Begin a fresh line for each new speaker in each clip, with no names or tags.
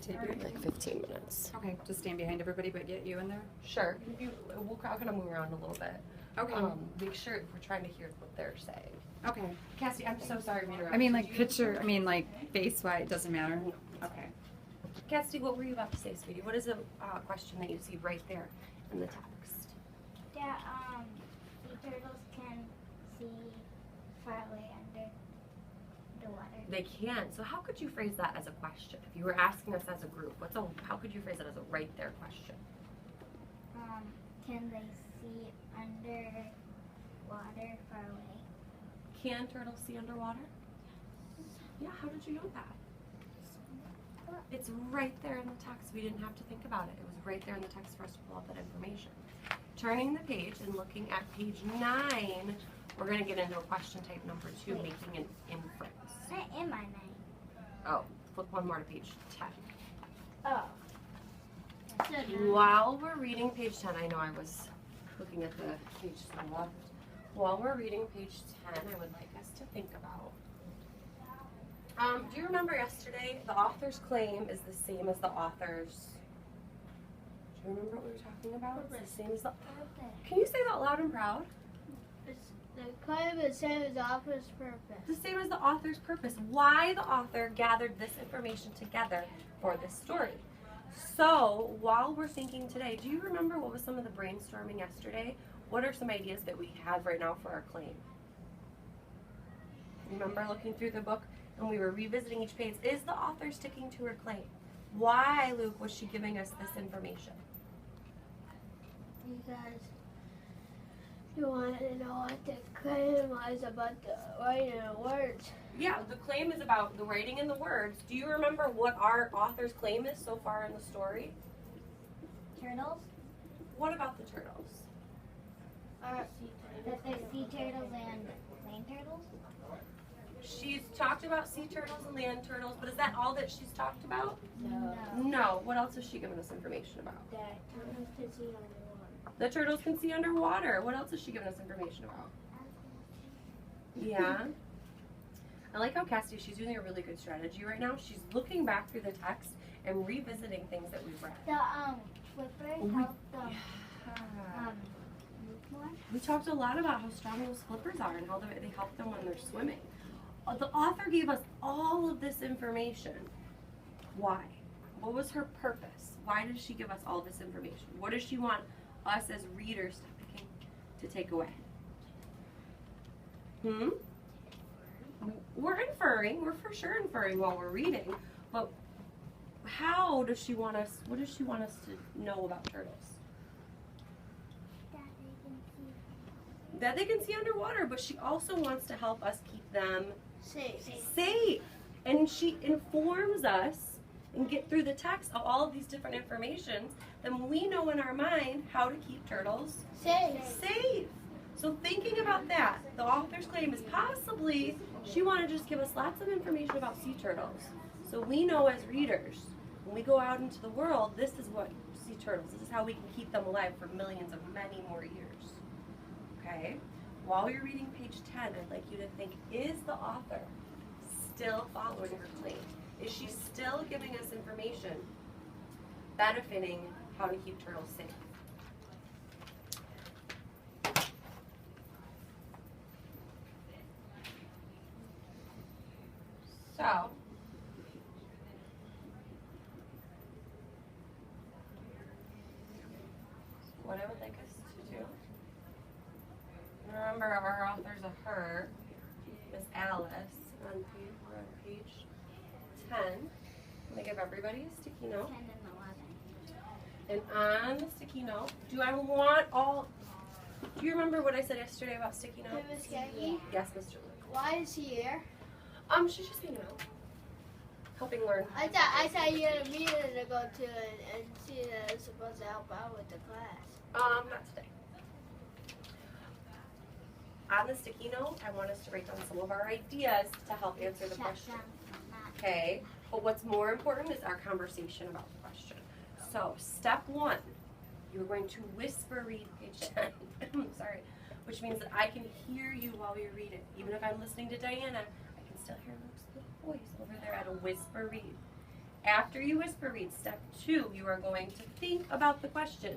take you?
Like 15 minutes.
Okay, just stand behind everybody but get you in there?
Sure. We'll kind of move around a little bit.
Okay.
Make sure we're trying to hear what they're saying.
Okay.
Cassie, I'm so sorry to interrupt.
I mean, like picture, I mean, like face-wise, it doesn't matter?
No.
Okay.
Cassie, what were you about to say, sweetie? What is a question that you see right there in the text?
That sea turtles can see far away under the water.
They can. So how could you phrase that as a question? If you were asking us as a group, how could you phrase it as a right there question?
Can they see under water far away?
Can turtles see underwater? Yeah, how did you know that? It's right there in the text. We didn't have to think about it. It was right there in the text for us to pull out that information. Turning the page and looking at page 9, we're going to get into a question type number 2, making an inference.
I am my 9.
Oh, flip one more to page 10.
Oh.
While we're reading page 10, I know I was looking at the page to the left. While we're reading page 10, I would like us to think about. Do you remember yesterday, the author's claim is the same as the author's. Do you remember what we were talking about? It's the same as the. Can you say that loud and proud?
The claim is the same as the author's purpose.
The same as the author's purpose. Why the author gathered this information together for this story. So, while we're thinking today, do you remember what was some of the brainstorming yesterday? What are some ideas that we have right now for our claim? Remember looking through the book and we were revisiting each page. Is the author sticking to her claim? Why, Luke, was she giving us this information?
Because you wanted to know what the claim was about the writing of words.
Yeah, the claim is about the writing and the words. Do you remember what our author's claim is so far in the story?
Turtles?
What about the turtles?
That they're sea turtles and land turtles?
She's talked about sea turtles and land turtles, but is that all that she's talked about?
No.
No. What else has she given us information about?
That turtles can see underwater.
The turtles can see underwater. What else has she given us information about? Yeah. I like how Cassie, she's using a really good strategy right now. She's looking back through the text and revisiting things that we've read.
The flippers help them move more.
We talked a lot about how strong those flippers are and how they help them when they're swimming. The author gave us all of this information. Why? What was her purpose? Why did she give us all this information? What does she want us as readers to take away? We're inferring. We're for sure inferring while we're reading. But how does she want us? What does she want us to know about turtles? That they can see underwater, but she also wants to help us keep them safe. And she informs us and get through the text of all of these different informations. Then we know in our mind how to keep turtles safe. So thinking about that, the author's claim is possibly she wanted to just give us lots of information about sea turtles. So we know as readers, when we go out into the world, this is what sea turtles, this is how we can keep them alive for millions of many more years. Okay? While you're reading page 10, I'd like you to think, is the author still following her claim? Is she still giving us information benefiting how to keep turtles safe? So, what I would like us to do, remember our author's a her, Miss Alice, we're on page 10. I'm going to give everybody a sticky note.
10 and 11.
And on the sticky note, do I want all, do you remember what I said yesterday about sticky notes?
Miss Gaggy?
Yes, Mr. Luke.
Why is he here?
She's just hanging out. Helping learn.
I thought you had a meeting to go to and see that it's supposed to help out with the class.
Not today. On the sticky note, I want us to write down some of our ideas to help answer the question. Okay, but what's more important is our conversation about the question. So, step 1, you're going to whisper read page 10. Sorry, which means that I can hear you while you read it. Even if I'm listening to Diana, I can still hear Luke's little voice over there at a whisper read. After you whisper read, step 2, you are going to think about the question.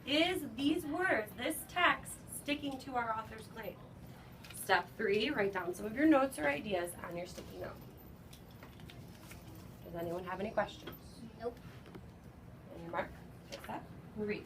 Is these words, this text, sticking to our author's claim? Step 3, write down some of your notes or ideas on your sticky note. Does anyone have any questions?
Nope.
On your mark, get set, read.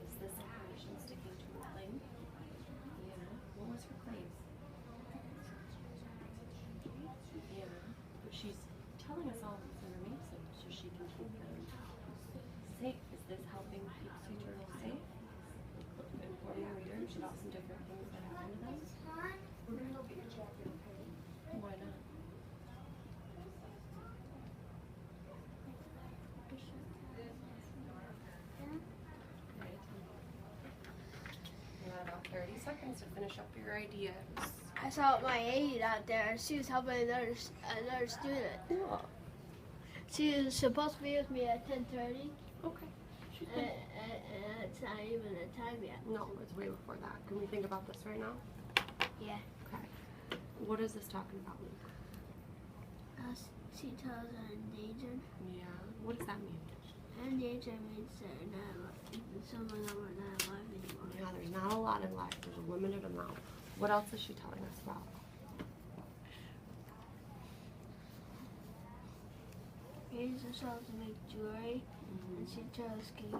Is this information sticking to her claim? Yeah. What was her claim? Yeah. But she's telling us all this information so she can keep them safe. Is this helping keep sea turtles safe? Informing readers about some different things that happen to them? We're going to look at your chapter, okay? Why not? You have about 30 seconds to finish up your ideas.
I saw my aide out there. She was helping another student.
Cool.
She was supposed to be with me at 10:30,
Okay.
and it's not even the time yet.
No, it's way before that. Can we think about this right now?
Yeah.
Okay. What is this talking about, Luke?
Sea turtles are endangered.
Yeah. What does that mean?
Endangered means they're not. Some of them are not alive anymore.
Yeah, there's not a lot in life. There's a limited amount. What else is she telling us about?
Raise themselves to make jewelry, and sea turtles can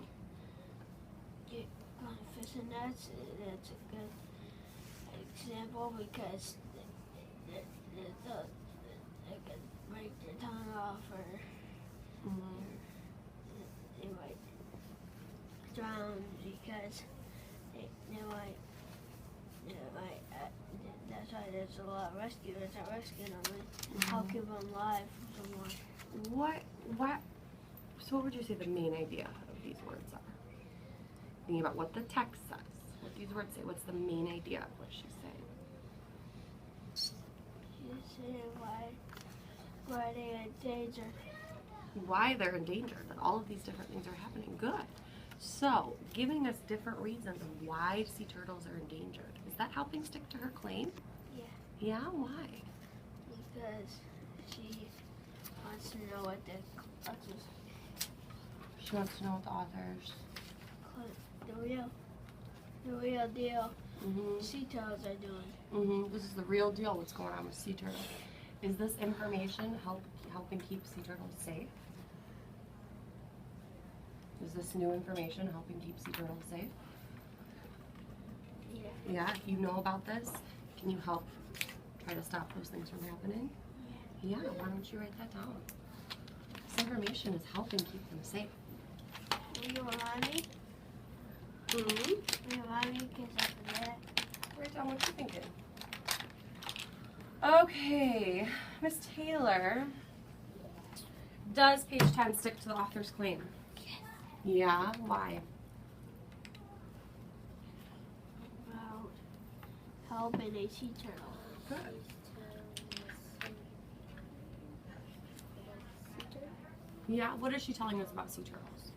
get on fishing nets. That's a good example because they can break their tongue off, or they might drown because they might. That's why there's a lot of rescuers that rescue them and help keep them alive for some more.
So what would you say the main idea of these words are? Thinking about what the text says, what these words say, what's the main idea of what she's saying?
She's saying why they're endangered.
Why they're endangered, that all of these different things are happening. Good. So, giving us different reasons of why sea turtles are endangered. Is that helping stick to her claim?
Yeah.
Yeah, why?
Because she wants to know what the authors,
She wants to know what the authors.
the real deal
Mm-hmm.
sea turtles are doing.
Mm-hmm. This is the real deal, what's going on with sea turtles. Is this information helping keep sea turtles safe? Is this new information helping keep sea turtles safe?
Yeah.
Yeah, you know about this? Can you help try to stop those things from happening? Yeah, why don't you write that down? This information is helping keep them safe.
Will you remind me?
Mm-hmm.
Will you remind me because I forget?
Write down what you're thinking. Okay, Miss Taylor, does page 10 stick to the author's claim?
Yes.
Yeah, why?
About helping a sea turtle.
Good. Yeah, what is she telling us about sea turtles?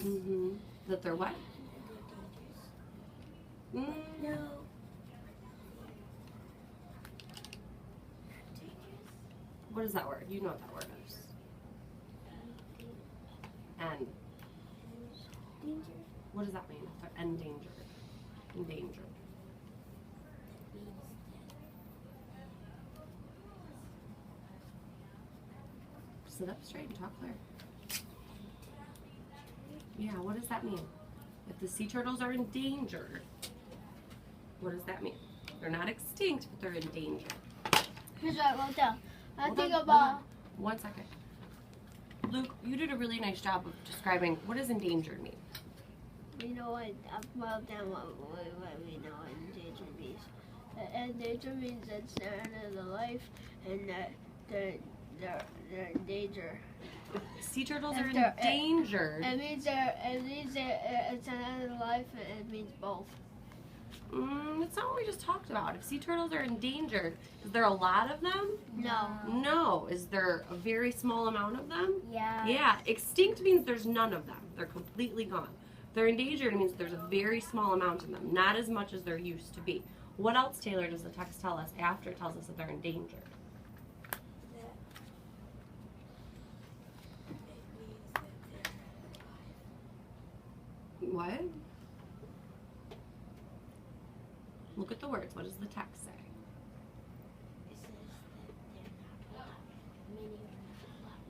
Mm-hmm. That they're what?
No.
What is that word? You know what that word is. And what does that mean? They're endangered. Endangered. Sit up straight and talk clear. Yeah, what does that mean? If the sea turtles are endangered, what does that mean? They're not extinct, but they're endangered.
Here's what I wrote down. I
Hold
think
on,
about.
hold on. 1 second. Luke, you did a really nice job of describing what does endangered mean.
You know what? I wrote down what we know endangered means. Endangered means that's their end of the life, and that they're in danger.
If sea turtles
If
are
they're-
endangered,
It means it's an end of the life, and it means both.
that's not what we just talked about. If sea turtles are endangered, is there a lot of them?
No.
No. Is there a very small amount of them?
Yeah.
Yeah. Extinct means there's none of them. They're completely gone. They're endangered means there's a very small amount of them, not as much as there used to be. What else, Taylor, does the text tell us after it tells us that they're endangered? What? Look at the words. What does the text say?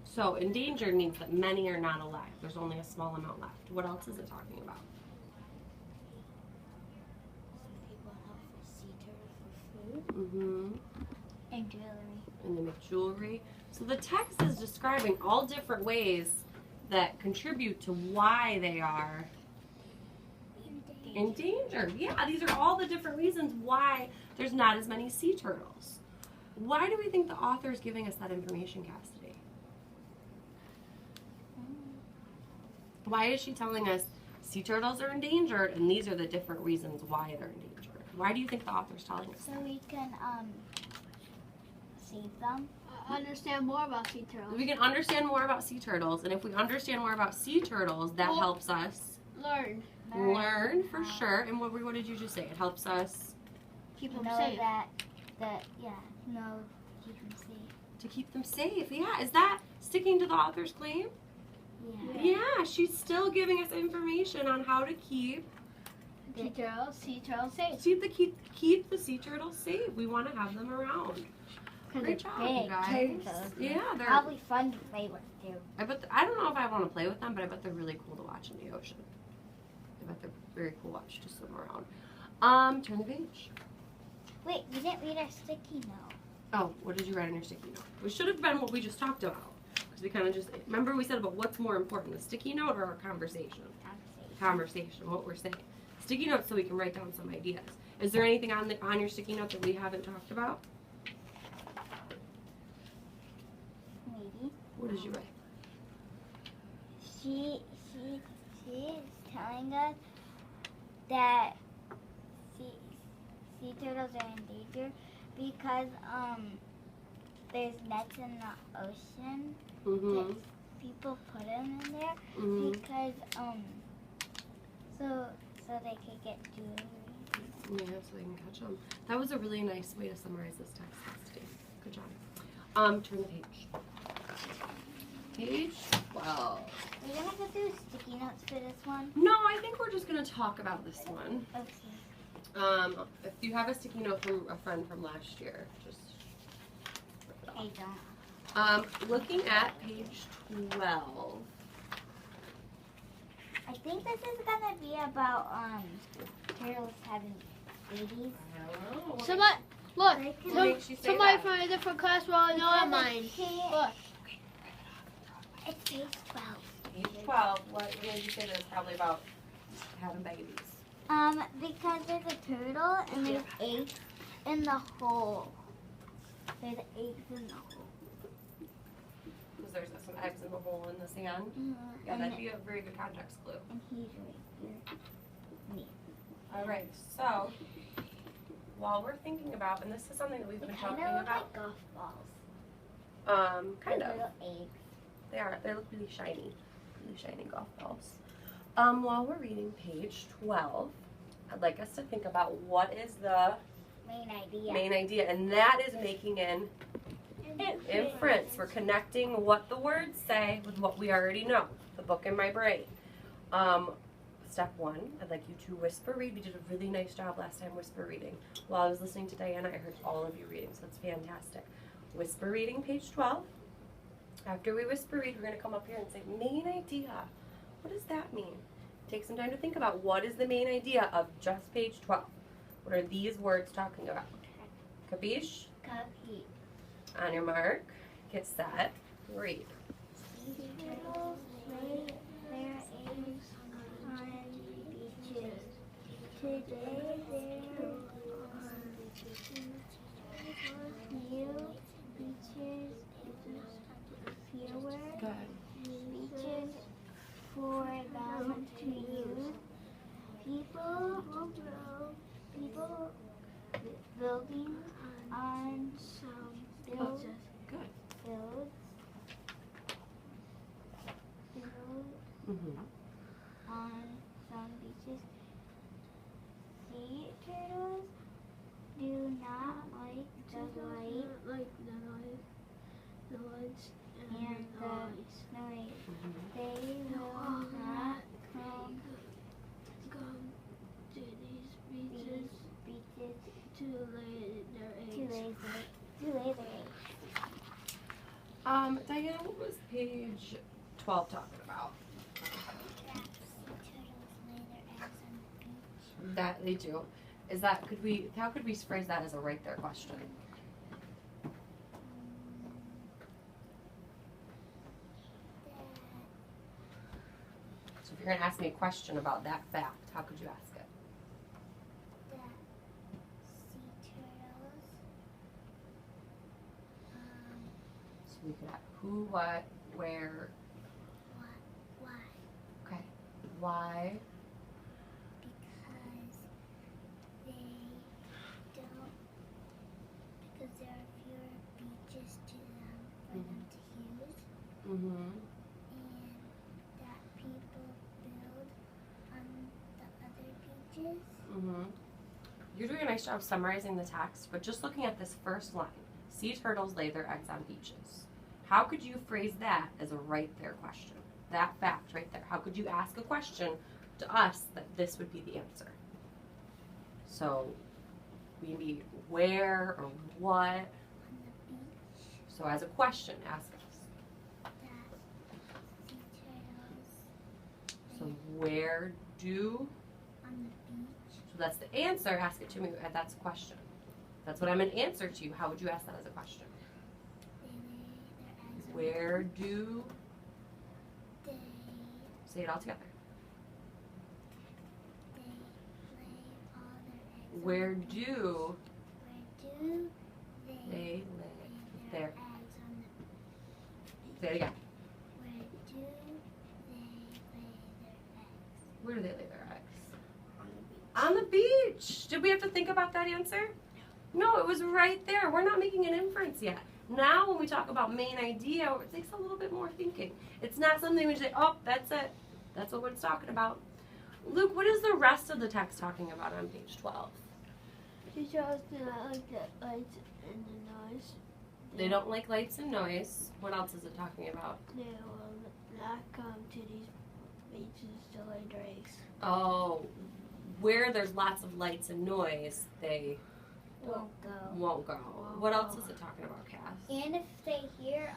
So endangered means that many are not alive. There's only a small amount left. What else is it talking about? Mm-hmm.
And jewelry.
And they make jewelry. So the text is describing all different ways that contribute to why they are endangered. Yeah, these are all the different reasons why there's not as many sea turtles. Why do we think the author is giving us that information, Cassidy? Why is she telling us sea turtles are endangered and these are the different reasons why they're endangered? Why do you think the author's telling us
So
that?
we can save them.
Understand more about sea turtles.
We can understand more about sea turtles, and if we understand more about sea turtles, that
Well-
helps us
Learn.
learn for sure. And what did you just say? It helps us
Keep them
know
safe.
No, keep them safe.
to keep them safe. Yeah, is that sticking to the author's claim?
Yeah.
Yeah, she's still giving us information on how to keep
Sea turtles safe.
keep the sea turtles safe. We want to have them around. Great job, you
Big
guys.
turtles.
Yeah, they're.
Probably fun to play with too.
I don't know if I want to play with them, but I bet they're really cool to watch in the ocean. I bet they're very cool to watch to swim around. Turn the page.
Wait, we didn't read our sticky note.
Oh, what did you write on your sticky note? It should have been what we just talked about. Because we kind of just, remember we said about what's more important, the sticky note or our conversation? Conversation, what we're saying. Sticky note so we can write down some ideas. Is there anything on your sticky note that we haven't talked about?
Maybe.
What did you write?
She is telling us that sea turtles are endangered because there's nets in the ocean
Mm-hmm.
that people put them in there
Mm-hmm.
because so they could get jewelry.
Yeah, so they can catch them. That was a really nice way to summarize this text, Cassidy. Good job. Turn the page. Page 12.
We're gonna go through sticky notes for this one.
No, I think we're just going to talk about this one.
Okay.
If you have a sticky note from a friend from last year, just rip it off.
I don't.
Looking at page 12.
I think this is gonna be about turtles having babies.
Hello.
Somebody, look.
What
makes you say
Somebody
that?
from a different class will know on mine. Look.
It's page 12.
Page 12. What did you say there's probably about having babies?
Because there's a turtle and there's eggs in the hole. There's eggs in the hole.
Because there's some eggs in the hole in the sand. Yeah,
and,
that'd be a very good context clue.
and he's right here.
All right, so while we're thinking about, and this is something that we've
They
been
kind
talking
of look
about,
like golf balls.
kind
Like
of.
little eggs.
They are. They look really shiny golf balls. While we're reading page 12, I'd like us to think about what is the
Main idea.
and that is making an inference. We're connecting what the words say with what we already know, the book in my brain. Step 1, I'd like you to whisper read. We did a really nice job last time whisper reading. While I was listening to Diana, I heard all of you reading, so that's fantastic. Whisper reading, page 12. After we whisper read, we're going to come up here and say, main idea. What does that mean? Take some time to think about what is the main idea of just page 12. What are these words talking about? Capiche?
Cupcake.
On your mark, get set, read.
Sea turtles lay their eggs on beaches. Today there are few beaches, fewer beaches for them to use. People building on some build on some beaches. Sea turtles do not like the light and the noise. They will not come
to these beaches to lay their eggs.
Diana, what was page 12 talking about? That they do. Is that, how could we phrase that as a right there question? So if you're going to ask me a question about that fact, how could you ask it?
Sea turtles.
So we could ask who, what, where.
Why?
Okay. Why?
Because there are fewer beaches to them for them to use,
Mm-hmm.
and that people build on the other beaches.
Mm-hmm. You're doing a nice job summarizing the text, but just looking at this first line, sea turtles lay their eggs on beaches. How could you phrase that as a right there question? That fact right there. How could you ask a question to us that this would be the answer? So maybe where or what.
On the beach,
So as a question, ask us.
that sea turtles
So where do?
on the beach.
So that's the answer. Ask it to me. That's a question. That's what I'm an answer to you. How would you ask that as a question?
They lay their eggs.
Where do?
They
Say it all together.
lay all their eggs.
Where do
Where do they
they lay
their
their?
eggs on the?
Say it again.
Where do they lay their eggs?
Where do they lay their eggs?
On the beach.
On the beach. Did we have to think about that answer? No, it was right there. We're not making an inference yet. Now when we talk about main idea, it takes a little bit more thinking. It's not something we say, oh, that's it. That's what it's talking about. Luke, what is the rest of the text talking about on page 12?
She shows do not like the lights and the noise.
They don't like lights and noise. What else is it talking about?
They will not come to these beaches to lay their eggs.
Oh, where there's lots of lights and noise, they
Won't go.
won't go. What else is it talking about, Cass?
And if they hear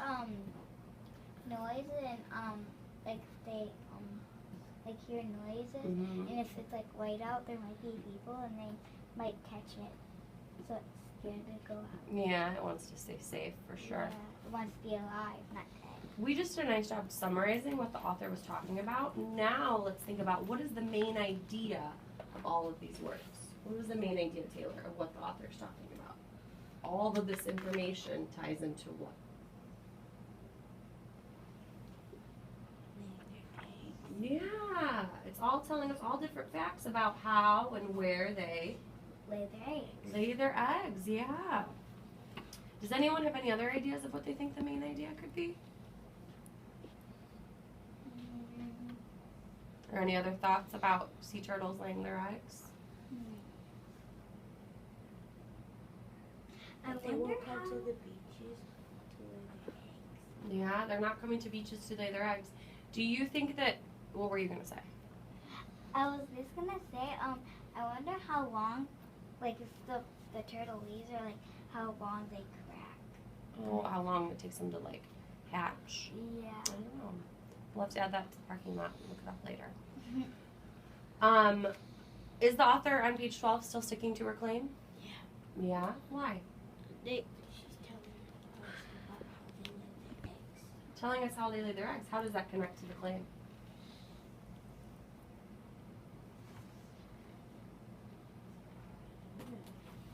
noise and like if they like hear noises,
Mhm.
and if it's like white out, there might be people and they might catch it. So it's scared to go out.
Yeah, it wants to stay safe for sure.
Yeah, it wants to be alive, not dead.
We just did a nice job summarizing what the author was talking about. Now let's think about what is the main idea of all of these words. What is the main idea, Taylor, of what the author is talking about? All of this information ties into what? Yeah, it's all telling us all different facts about how and where they
Lay their eggs.
lay their eggs. Yeah. Does anyone have any other ideas of what they think the main idea could be? Or any other thoughts about sea turtles laying their eggs?
I
They
wonder
won't come
how.
to the beaches to lay their eggs.
Yeah, they're not coming to beaches to lay their eggs. Do you think that, what were you going to say?
I was just gonna say, I wonder how long, like, if the turtle leaves, or like how long they crack.
Oh, how long it takes them to like hatch?
Yeah.
I don't know. We'll have to add that to the parking lot and look it up later. Is the author on page 12 still sticking to her claim?
Yeah.
Yeah? Why?
They
She's
Telling us how they lay their eggs. How does that connect to the claim?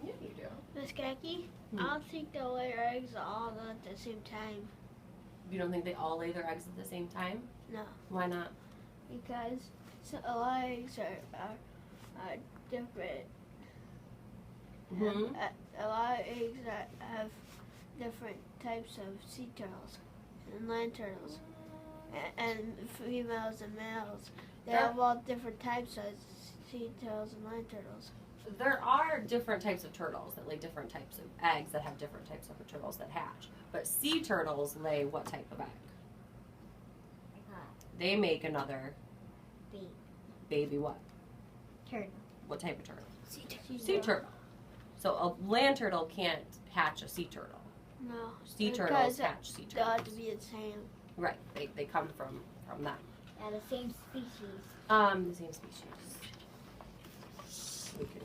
Yeah, you do.
Miss Kaki,
Hmm.
I don't think they'll lay their eggs all at the same time.
You don't think they all lay their eggs at the same time?
No.
Why not?
Because a lot of eggs are different.
Mm-hmm.
A lot of eggs that have different types of sea turtles and land turtles. And females and males. They have all different types of sea turtles and land turtles.
There are different types of turtles that lay different types of eggs that have different types of turtles that hatch. But sea turtles lay what type of egg? They make another baby what?
Turtle.
What type of turtle?
Sea
Sea turtle. So a land turtle can't hatch a sea turtle.
No.
Sea turtles hatch sea
They ought
turtles.
to be the same.
Right. They come from them.
Yeah, the same species.
The same species. We can